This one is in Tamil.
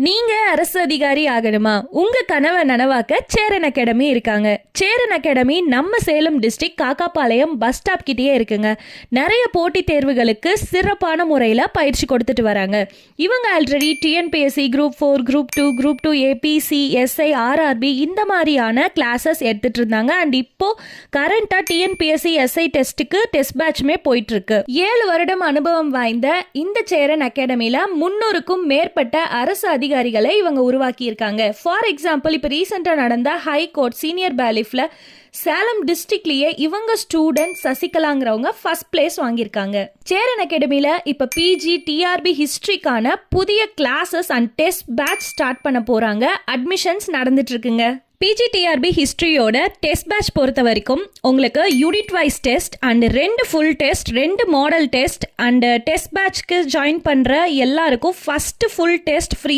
நீங்க அரசு அதிகாரி ஆகணுமா? உங்க கனவை நனவாக்க சேரன் அகாடமி இருக்காங்க. சேரன் அகாடமி நம்ம Salem district Kakkapalayam bus stop கிட்டேயே இருக்குங்க. நிறைய போட்டித் தேர்வுகளுக்கு சிறப்பான முறையில் பயிற்சி கொடுத்துட்டு வராங்க. இவங்க already TNPSC group 4, group 2, group 2 ABC, SI, RRB இந்த மாதிரியான கிளாஸஸ் எடுத்துட்டு இருந்தாங்க. அண்ட் இப்போ கரண்டா டிஎன்பிஎஸ்சி எஸ்ஐ டெஸ்ட்டுக்கு டெஸ்ட் பேட்ச்மே போயிட்டு இருக்கு. 7 வருடம் அனுபவம் வாய்ந்த இந்த சேரன் அகாடமியில 300க்கும் மேற்பட்ட அரசு அதிகாரிகளை இவங்க உருவாக்கி இருக்காங்க. ஃபார் எக்ஸாம்பிள், இப்போ ரீசெண்டா நடந்த ஹை கோர்ட் சீனியர் பேலிஃப்ல சேலம் டிஸ்ட்ரிக்ட்லயே இவங்க ஸ்டூடெண்ட் சசிகலாங்கிறவங்க ஃபர்ஸ்ட் பிளேஸ் வாங்கியிருக்காங்க. சேரன் அகாடமியில இப்ப பிஜி டிஆர்பி ஹிஸ்டரிக்கான புதிய classes and test batch start பண்ண போறாங்க. அட்மிஷன்ஸ் நடந்துட்டு இருக்குங்க. பிஜிடிஆர்பி ஹிஸ்ட்ரியோட டெஸ்ட் பேட்ச் பொறுத்த வரைக்கும் உங்களுக்கு unit wise test and 2 full test, 2 model test and test பேட்ச்க்கு ஜாயின் பண்ற எல்லாருக்கும் ஃபர்ஸ்ட் ஃபுல் டெஸ்ட் ஃப்ரீ